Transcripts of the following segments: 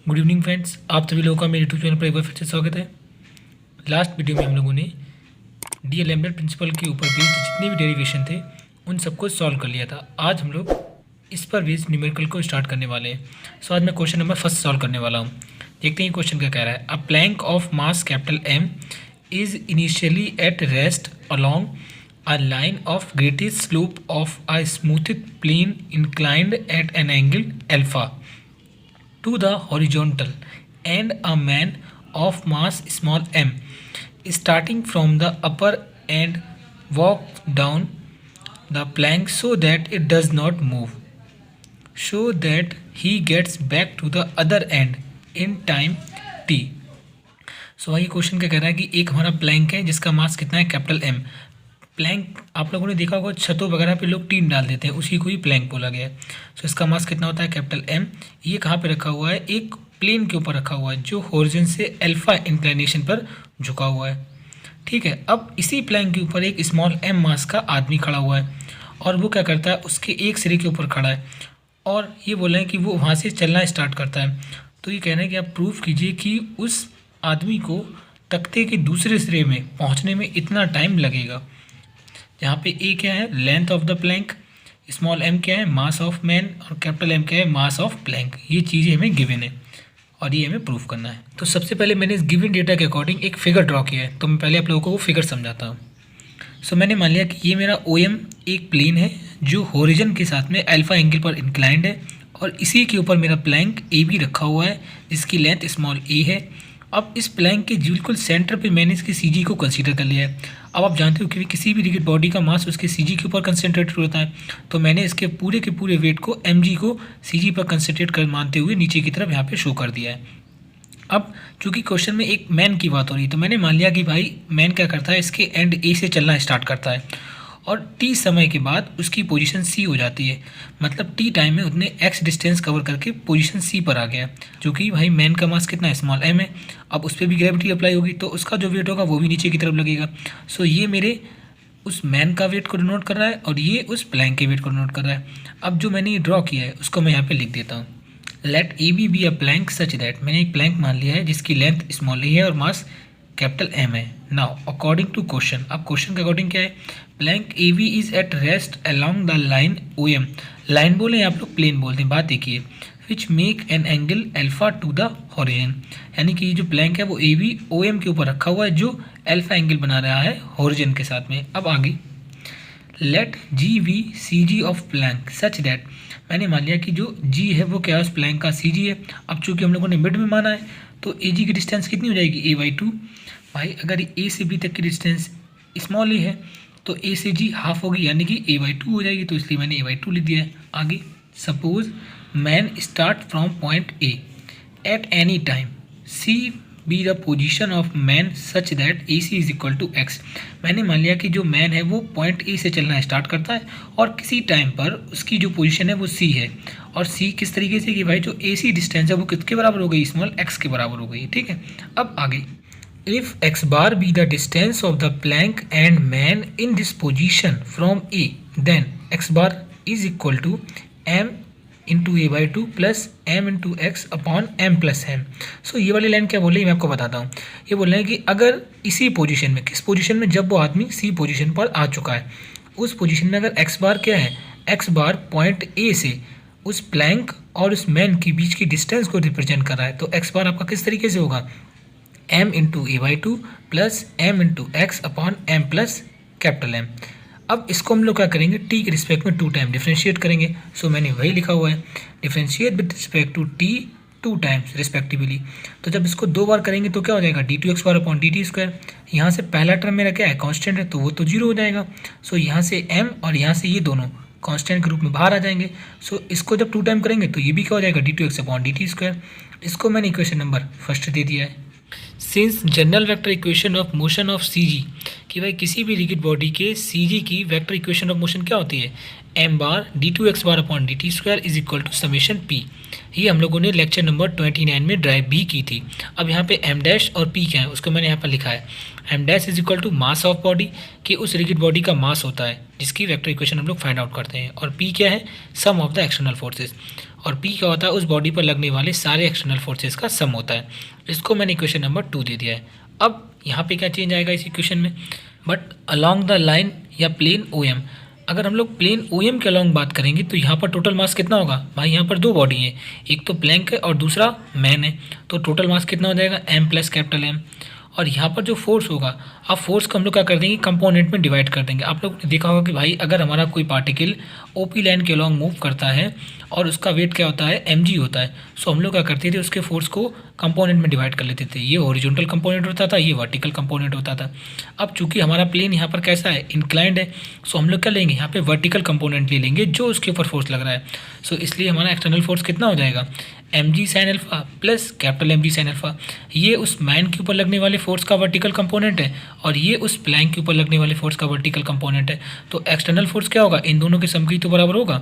Good evening friends, आप सभी लोगों का मेरे यूट्यूब चैनल पर एक बार फिर से स्वागत है। लास्ट वीडियो में हम लोगों ने डी एल प्रिंसिपल के ऊपर बेस्ड जितने भी डेरिवेशन थे उन सबको सॉल्व कर लिया था। आज हम लोग इस पर बेस्ड न्यूमेरिकल को स्टार्ट करने वाले हैं। सो आज मैं क्वेश्चन नंबर फर्स्ट सॉल्व करने वाला हूँ। देखते हैं क्वेश्चन क्या कह रहा है। A plank of mass capital M is initially at rest along a line of greatest slope of a smoothed plane inclined at an angle alpha to the horizontal, and a man of mass small m starting from the upper end walk down the plank so that it does not move, so that he gets back to the other end in time t। सो वही question क्या कह रहा है कि एक हमारा Planck है जिसका मास कितना है, कैपिटल एम। प्लैंक आप लोगों ने देखा होगा, छतों वगैरह पे लोग टीन डाल देते हैं, उसी को ही प्लैंक बोला गया है। सो इसका मास कितना होता है, कैपिटल एम। ये कहाँ पे रखा हुआ है, एक प्लेन के ऊपर रखा हुआ है जो होरिजन से अल्फा इंक्लिनेशन पर झुका हुआ है। ठीक है, अब इसी प्लैंक के ऊपर एक स्मॉल एम मास का आदमी खड़ा हुआ है और वो क्या करता है, उसके एक सिरे के ऊपर खड़ा है और ये बोल रहे हैं कि वो वहाँ से चलना स्टार्ट करता है। तो ये कह रहे हैं कि आप प्रूफ कीजिए कि उस आदमी को तख्ते के दूसरे सिरे में पहुँचने में इतना टाइम लगेगा। यहाँ पे ए क्या है, length of the plank, small M क्या है, मास ऑफ मैन, और कैपिटल एम क्या है, मास ऑफ प्लैंक। ये चीज़ें हमें गिवन है और ये हमें प्रूफ करना है। तो सबसे पहले मैंने इस गिवन डेटा के अकॉर्डिंग एक फिगर ड्रॉ किया है। तो मैं पहले आप लोगों को वो फिगर समझाता हूँ। सो मैंने मान लिया कि ये मेरा ओ एम एक प्लेन है जो होरिजन के साथ में अल्फा एंगल पर इंक्लाइंड है और इसी के ऊपर मेरा प्लैंक ए बी रखा हुआ है जिसकी लेंथ स्मॉल ए है। अब इस प्लैंक के बिल्कुल सेंटर पे मैंने इसकी सी जी को कंसीडर कर लिया है। अब आप जानते हो कि किसी भी रिजिड बॉडी का मास उसके सी जी के ऊपर कंसनट्रेटेड होता है, तो मैंने इसके पूरे के पूरे वेट को एम जी को सी जी पर कंसनट्रेट कर मानते हुए नीचे की तरफ यहाँ पे शो कर दिया है। अब चूंकि क्वेश्चन में एक मैन की बात हो रही है तो मैंने मान लिया कि भाई मैन क्या करता है, इसके एंड ए से चलना स्टार्ट करता है और टी समय के बाद उसकी पोजीशन सी हो जाती है। मतलब टी टाइम में उसने एक्स डिस्टेंस कवर करके पोजीशन सी पर आ गया, जो कि भाई मैन का मास कितना है, स्मॉल एम है। अब उस पर भी ग्रेविटी अप्लाई होगी तो उसका जो वेट होगा वो भी नीचे की तरफ लगेगा। सो ये मेरे उस मैन का वेट को डिनोट कर रहा है और ये उस प्लैंक के वेट को डिनोट कर रहा है। अब जो मैंने ये ड्रॉ किया है उसको मैं यहाँ पे लिख देता हूँ। Let A B a plank such that, मैंने एक प्लैंक मान लिया है जिसकी लेंथ स्मॉल ए है और मास कैपिटल एम है। नाउ अकॉर्डिंग टू क्वेश्चन, अब क्वेश्चन के अकॉर्डिंग क्या है, plank A V is at rest along the line O M. Line बोले या आप लोग प्लेन बोलते हैं, बात देखिए, which make an angle alpha to the horizon. यानी कि ये जो प्लैंक है वो ए वी ओ एम के ऊपर रखा हुआ है जो अल्फा एंगल बना रहा है होरिजन के साथ में। अब आगे, let G be C G of plank such that, मैंने मान लिया कि जो जी है वो क्या है, उस प्लैंक का सी जी है। अब चूंकि हम लोगों ने मिड में माना है तो ए जी की डिस्टेंस कितनी हो जाएगी, ए बाई टू। भाई अगर ए से बी तक की डिस्टेंस स्मॉल ए है तो ए से जी हाफ होगी यानी कि ए बाई टू हो जाएगी, तो इसलिए मैंने ए बाई टू लिख दिया है। आगे, suppose man start from point A at any time C be the position of man such that A C is equal to X. मैंने मान लिया कि जो मैन है वो पॉइंट ए से चलना स्टार्ट करता है और किसी टाइम पर उसकी जो पोजीशन है वो सी है। और सी किस तरीके से कि भाई जो ए सी डिस्टेंस है वो किसके बराबर हो गई, स्मॉल एक्स के बराबर हो गई। ठीक है, अब आगे, if x bar be the distance of the plank and man in this position from A, then x bar is equal to m into a by 2 plus m into x upon m plus m। सो ये वाली line क्या बोल रही है मैं आपको बताता हूँ। ये बोल रहे हैं कि अगर इसी पोजीशन में, किस पोजीशन में, जब वो आदमी सी पोजीशन पर आ चुका है, उस पोजीशन में अगर x बार क्या है, x बार पॉइंट ए से उस प्लैंक और उस मैन के बीच की डिस्टेंस को रिप्रेजेंट कर रहा है, तो x बार आपका किस तरीके से होगा, m into A by two plus M into X upon M plus capital M. अब इसको हम लोग क्या करेंगे, टी के रिस्पेक्ट में टू टाइम डिफ्रेंशिएट करेंगे। सो मैंने वही लिखा हुआ है, differentiate with respect to T two times respectively. तो जब इसको दो बार करेंगे तो क्या हो जाएगा, D two X bar upon D T square. यहाँ से पहला टर्म मेरा क्या है, कॉन्स्टेंट है, तो वो तो जीरो हो जाएगा। सो यहाँ से एम और यहाँ से ये दोनों कांस्टेंट के रूप में बाहर आ जाएंगे। सो इसको जब टू टाइम करेंगे तो ये भी क्या हो जाएगा, D two X upon D T square. इसको मैंने इक्वेशन नंबर फर्स्ट दे दिया है। Since general vector equation of motion of C G, कि भाई किसी भी रिजिड बॉडी के सी जी की वेक्टर इक्वेशन ऑफ मोशन क्या होती है, M bar D two X bar upon D T square is equal to summation P. ये हम लोगों ने लेक्चर नंबर 29 में ड्राइव भी की थी। अब यहाँ पे एम डैश और पी क्या है उसको मैंने यहाँ पर लिखा है। M dash is equal to mass of body, कि उस रिजिड बॉडी का मास होता है जिसकी वेक्टर इक्वेशन हम लोग फाइंड आउट करते हैं, और पी क्या है, सम ऑफ द एक्सटर्नल फोर्सेस। और P क्या होता है, उस बॉडी पर लगने वाले सारे एक्सटर्नल फोर्सेस का सम होता है। इसको मैंने इक्वेशन नंबर 2 दे दिया है। अब यहाँ पे क्या चेंज आएगा इस इक्वेशन में, बट अलोंग द लाइन या प्लेन OM, अगर हम लोग प्लेन OM के अलोंग बात करेंगे तो यहाँ पर टोटल मास कितना होगा भाई, यहाँ पर दो बॉडी है, एक तो प्लैंक है और दूसरा मैन है, तो टोटल मास कितना हो जाएगा M प्लस कैपिटल M। और यहाँ पर जो फोर्स होगा, अब फोर्स को हम लोग क्या कर देंगे, कंपोनेंट में डिवाइड कर देंगे। आप लोग ने देखा होगा कि भाई अगर हमारा कोई पार्टिकल OP लाइन के अलॉन्ग मूव करता है और उसका वेट क्या होता है, mg होता है, सो हम लोग क्या करते थे, उसके फोर्स को कंपोनेंट में डिवाइड कर लेते थे। ये हॉरिजॉन्टल कंपोनेंट होता था, ये वर्टिकल कंपोनेंट होता था। अब चूंकि हमारा प्लेन यहाँ पर कैसा है, इंक्लाइंड है, सो हम लोग क्या लेंगे, यहाँ पे वर्टिकल कंपोनेंट ले लेंगे जो उसके ऊपर फोर्स लग रहा है। सो इसलिए हमारा एक्सटर्नल फोर्स कितना हो जाएगा, mg sine alpha plus capital mg sign alpha. ये उस मैन के ऊपर लगने वाले फोर्स का वर्टिकल कंपोनेंट है और ये उस प्लैंक के ऊपर लगने वाले फोर्स का वर्टिकल कंपोनेंट है। तो एक्सटर्नल फोर्स क्या होगा, इन दोनों के सम की तो बराबर होगा।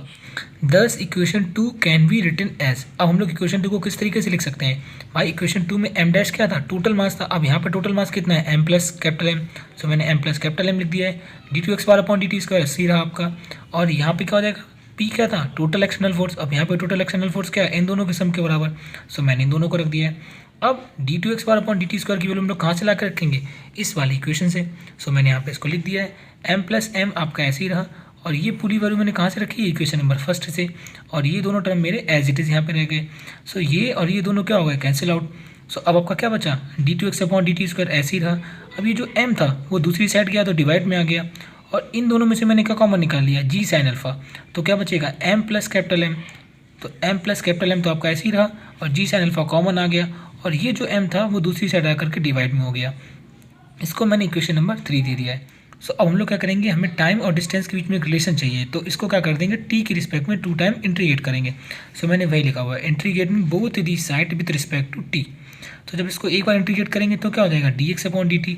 Thus equation 2 can be written as, अब हम लोग इक्वेशन 2 को किस तरीके से लिख सकते हैं भाई, इक्वेशन 2 में m डैश क्या था, टोटल मास था। अब यहाँ पर टोटल मास कितना है, m प्लस कैपिटल M, सो मैंने m प्लस कैपिटल M लिख दिया है। d2x bar upon dt square c रहा आपका, और यहाँ पे क्या हो जाएगा, P क्या था, टोटल एक्सटर्नल फोर्स। अब यहाँ पे टोटल एक्सटर्नल फोर्स क्या है, इन दोनों के सम के बराबर, सो मैंने इन दोनों को रख दिया है। अब d2x bar upon dt square की वैल्यू हम लोग कहाँ से ला कर रखेंगे, इस वाली इक्वेशन से। सो मैंने यहाँ पे इसको लिख दिया है, m प्लस M आपका ऐसे ही रहा, और ये पूरी वैल्यू मैंने कहाँ से रखी है, इक्वेशन नंबर फर्स्ट से, और ये दोनों टर्म मेरे एज इट इज़ यहाँ पे रह गए। सो ये और ये दोनों क्या हो गए, कैंसिल आउट। सो अब आपका क्या बचा, d2x अपॉन dt स्क्वायर ऐसे ही रहा। अब ये जो m था वो दूसरी साइड गया तो डिवाइड में आ गया, और इन दोनों में से मैंने क्या कॉमन निकाल लिया, g साइन अल्फा, तो क्या बचेगा m प्लस कैपिटल M। तो m प्लस कैपिटल M तो आपका ऐसे ही रहा, और g साइन अल्फा कॉमन आ गया, और ये जो m था वो दूसरी साइड आकर के डिवाइड में हो गया। इसको मैंने इक्वेशन नंबर 3 दे दिया है। सो अब हम लोग क्या करेंगे, हमें टाइम और डिस्टेंस के बीच में एक रिलेशन चाहिए, तो इसको क्या कर देंगे, t की रिस्पेक्ट में 2 टाइम इंट्रीगेट करेंगे। सो मैंने वही लिखा हुआ है, integrating both the side with respect to t। तो जब इसको एक बार इंट्रीगेट करेंगे तो क्या हो जाएगा, dx अपॉन dt।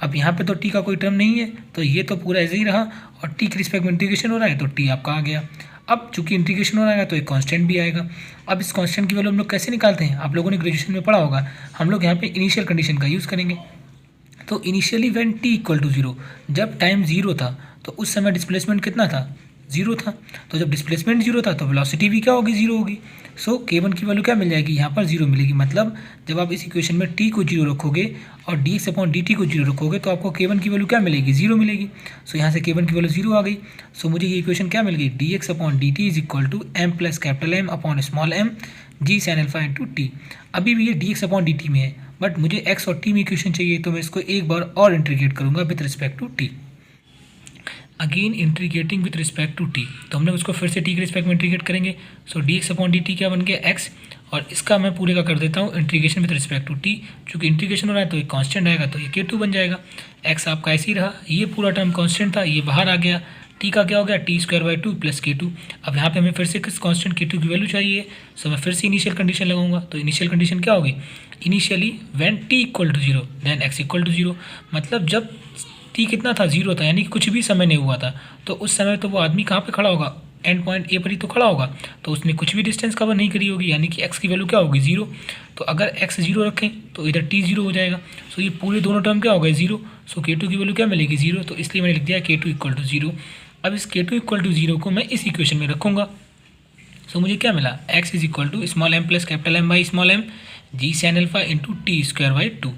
अब यहाँ पे तो t का कोई टर्म नहीं है, तो ये तो पूरा ऐसे ही रहा, और t की रिस्पेक्ट में इंटीग्रेशन हो रहा है तो t आपका आ गया। अब चूंकि इंटीग्रेशन हो रहा है तो एक कांस्टेंट भी आएगा। अब इस कांस्टेंट की वैल्यू हम लोग कैसे निकालते हैं, आप लोगों ने ग्रेजुएशन में पढ़ा होगा, हम लोग यहाँ पे इनिशियल कंडीशन का यूज़ करेंगे। तो initially when t equal to 0, जब टाइम 0 था तो उस समय डिस्प्लेसमेंट कितना था, 0 था। तो जब डिस्प्लेसमेंट 0 था तो वेलोसिटी भी क्या होगी, 0 होगी। सो k1 की वैल्यू क्या मिल जाएगी, यहाँ पर 0 मिलेगी। मतलब जब आप इस इक्वेशन में t को 0 रखोगे और dx अपॉन dt को 0 रखोगे तो आपको k1 की वैल्यू क्या मिलेगी, 0 मिलेगी। सो यहाँ से k1 की वैल्यू 0 आ गई। सो मुझे ये इक्वेशन क्या मिल गई, dx upon dt is equal to m plus capital M upon small m g sine alpha into t। अभी भी ये dx अपॉन dt में है, बट मुझे x और t में इक्वेशन चाहिए, तो मैं इसको एक बार और इंटीग्रेट करूँगा with respect to t। Again integrating with respect to t, तो हम लोग उसको फिर से t के रिस्पेक्ट में इंटीग्रेट करेंगे। सो dx अपॉन dt क्या बन गया, x, और इसका मैं पूरे का कर देता हूँ integration with respect to t। चूँकि इंटीग्रेशन हो रहा है तो एक कांस्टेंट आएगा, तो ये k2 बन जाएगा। x आपका ऐसे ही रहा, ये पूरा टर्म कांस्टेंट था, ये बाहर आ गया, t का क्या हो गया, t square by 2 plus k2। अब यहाँ पे हमें फिर से किस कांस्टेंट k2 की वैल्यू चाहिए, सो मैं फिर से इनिशियल कंडीशन लगाऊंगा। तो इनिशियल कंडीशन क्या होगी, initially when t equal to 0 then x equal to 0। मतलब जब t कितना था, 0 था, यानी कि कुछ भी समय नहीं हुआ था, तो उस समय तो वो आदमी कहाँ पे खड़ा होगा, एंड पॉइंट ए पर ही तो खड़ा होगा, तो उसने कुछ भी डिस्टेंस कवर नहीं करी होगी, यानी कि x की वैल्यू क्या होगी, 0। तो अगर x 0 रखें तो इधर t 0 हो जाएगा। सो ये पूरे दोनों टर्म क्या हो गए, 0। सो k2 की वैल्यू क्या मिलेगी, 0। तो इसलिए मैंने लिख दिया k2 इक्वल टू 0। अब इस k2 इक्वल टू 0 को मैं इस इक्वेशन में रखूँगा। सो मुझे क्या मिला, x is equal to small m plus capital M by small m G sine alpha into T square by 2।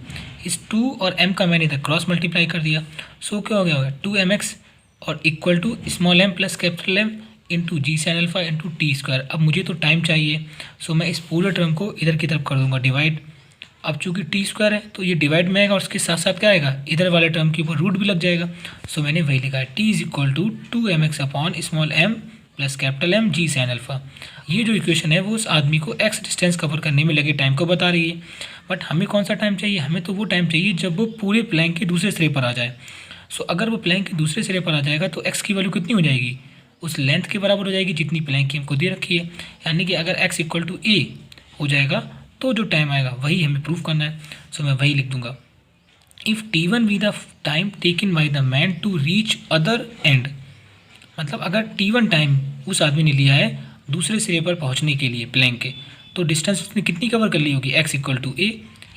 इस 2 और m का मैंने इधर क्रॉस मल्टीप्लाई कर दिया। सो क्या हो गया होगा, 2mx और equal to small m plus capital M into G sine alpha into T square. अब मुझे तो टाइम चाहिए, सो मैं इस पूरे टर्म को इधर की तरफ कर दूंगा डिवाइड। अब चूंकि टी स्क्वायर है तो ये डिवाइड में आएगा, और उसके साथ साथ क्या आएगा, इधर वाले टर्म के ऊपर रूट भी लग जाएगा। सो मैंने वही लिखा है, T is equal to 2mx upon small m plus capital M G sine alpha. ये जो इक्वेशन है वो उस आदमी को x डिस्टेंस कवर करने में लगे टाइम को बता रही है। बट हमें कौन सा टाइम चाहिए, हमें तो वो टाइम चाहिए जब वो पूरे प्लैंक के दूसरे सिरे पर आ जाए। सो अगर वो प्लैंक के दूसरे सिरे पर आ जाएगा तो x की वैल्यू कितनी हो जाएगी, उस लेंथ के बराबर हो जाएगी जितनी प्लैंक की हमको दे रखी है। यानी कि अगर x इक्वल टू a हो जाएगा तो जो टाइम आएगा वही हमें प्रूव करना है। सो मैं वही लिख दूंगा, if t1 be the time taken by the man to reach other end. मतलब अगर t1 टाइम उस आदमी ने लिया है दूसरे सिरे पर पहुंचने के लिए प्लैंक के, तो डिस्टेंस उसने कितनी कवर कर ली होगी, x इक्वल टू a,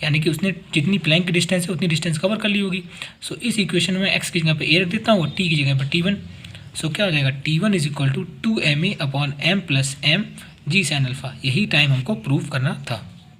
यानी कि उसने जितनी प्लैंक की डिस्टेंस है उतनी डिस्टेंस कवर कर ली होगी। सो इस इक्वेशन में x की जगह पे a रख देता हूँ और t की जगह पर t1। सो क्या हो जाएगा, t1 is equal to 2ma upon m plus m G sine alpha, यही टाइम हमको प्रूव करना था।